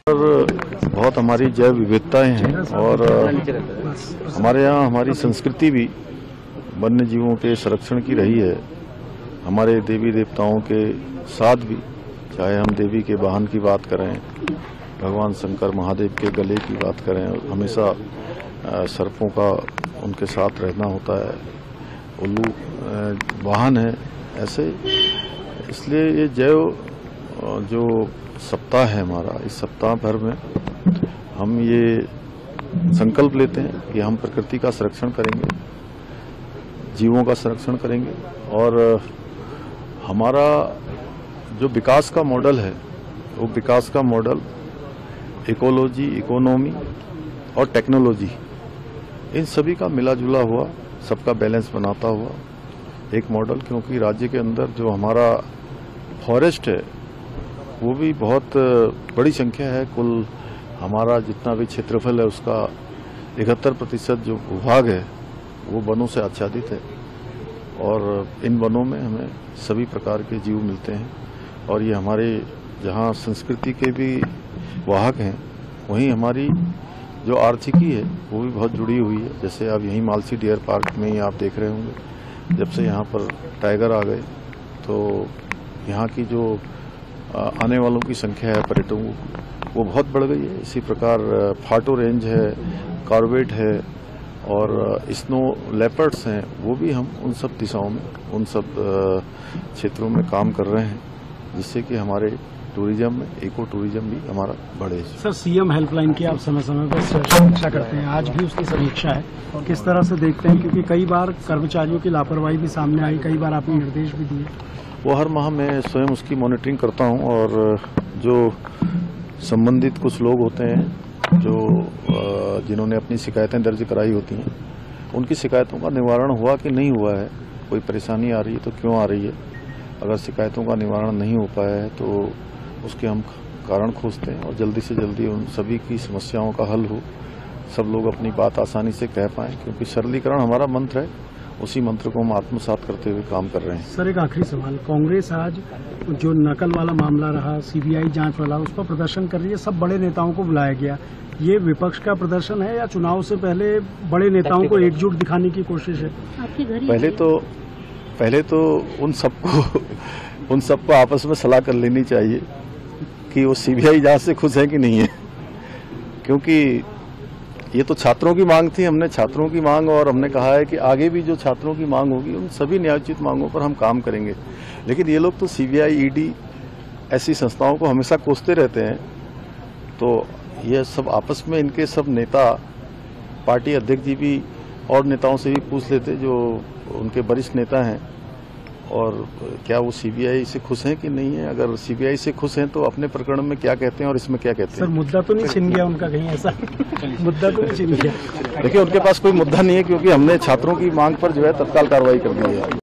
बहुत हमारी जैव विविधताएं हैं और हमारे यहाँ हमारी संस्कृति भी वन्य जीवों के संरक्षण की रही है। हमारे देवी देवताओं के साथ भी, चाहे हम देवी के वाहन की बात करें, भगवान शंकर महादेव के गले की बात करें, हमेशा सर्पों का उनके साथ रहना होता है। उल्लू वाहन है ऐसे, इसलिए ये जैव जो सप्ताह है हमारा, इस सप्ताह भर में हम ये संकल्प लेते हैं कि हम प्रकृति का संरक्षण करेंगे, जीवों का संरक्षण करेंगे और हमारा जो विकास का मॉडल है वो विकास का मॉडल इकोलॉजी, इकोनॉमी और टेक्नोलॉजी, इन सभी का मिला जुला हुआ, सबका बैलेंस बनाता हुआ एक मॉडल। क्योंकि राज्य के अंदर जो हमारा फॉरेस्ट है वो भी बहुत बड़ी संख्या है। कुल हमारा जितना भी क्षेत्रफल है उसका 71% जो भूभाग है वो वनों से आच्छादित है और इन वनों में हमें सभी प्रकार के जीव मिलते हैं। और ये हमारे जहाँ संस्कृति के भी वाहक हैं, वहीं हमारी जो आर्थिकी है वो भी बहुत जुड़ी हुई है। जैसे अब यहीं मालसी डियर पार्क में ही आप देख रहे होंगे, जब से यहाँ पर टाइगर आ गए तो यहाँ की जो आने वालों की संख्या है पर्यटकों वो बहुत बढ़ गई है। इसी प्रकार फाटो रेंज है, कॉर्बेट है और स्नो लेपर्ड्स हैं, वो भी हम उन सब दिशाओं में, उन सब क्षेत्रों में काम कर रहे हैं, जिससे कि हमारे टूरिज्म में, इको टूरिज्म भी हमारा बढ़े। सर, सीएम हेल्पलाइन की आप समय समय पर समीक्षा करते हैं, आज भी उसकी समीक्षा है, किस तरह से देखते हैं? क्योंकि कई बार कर्मचारियों की लापरवाही भी सामने आई, कई बार आपने निर्देश भी दिए। वो हर माह मैं स्वयं उसकी मॉनिटरिंग करता हूं और जो संबंधित कुछ लोग होते हैं जो जिन्होंने अपनी शिकायतें दर्ज कराई होती हैं, उनकी शिकायतों का निवारण हुआ कि नहीं हुआ है, कोई परेशानी आ रही है तो क्यों आ रही है। अगर शिकायतों का निवारण नहीं हो पाया है तो उसके हम कारण खोजते हैं और जल्दी से जल्दी उन सभी की समस्याओं का हल हो, सब लोग अपनी बात आसानी से कह पाएं। क्योंकि सरलीकरण हमारा मंत्र है, उसी मंत्र को हम आत्मसात करते हुए काम कर रहे हैं। सर, एक आखिरी सवाल, कांग्रेस आज जो नकल वाला मामला रहा, सीबीआई जांच वाला, उस पर प्रदर्शन कर रही है, सब बड़े नेताओं को बुलाया गया, ये विपक्ष का प्रदर्शन है या चुनाव से पहले बड़े नेताओं को एकजुट दिखाने की कोशिश है? पहले तो उन सबको आपस में सलाह कर लेनी चाहिए कि वो सीबीआई जांच से खुश है कि नहीं है। क्योंकि ये तो छात्रों की मांग थी, हमने छात्रों की मांग और हमने कहा है कि आगे भी जो छात्रों की मांग होगी उन सभी न्यायोचित मांगों पर हम काम करेंगे। लेकिन ये लोग तो सीबीआई, ईडी ऐसी संस्थाओं को हमेशा कोसते रहते हैं, तो ये सब आपस में इनके सब नेता, पार्टी अध्यक्ष जी भी और नेताओं से भी पूछ लेते जो उनके वरिष्ठ नेता हैं, और क्या वो सीबीआई से खुश हैं कि नहीं है। अगर सीबीआई से खुश हैं तो अपने प्रकरण में क्या कहते हैं और इसमें क्या कहते हैं। सर, मुद्दा तो नहीं छिन गया उनका कहीं? ऐसा मुद्दा तो नहीं छिन गया? देखिए, उनके पास कोई मुद्दा नहीं है, क्योंकि हमने छात्रों की मांग पर जो है तत्काल कार्रवाई कर दी है।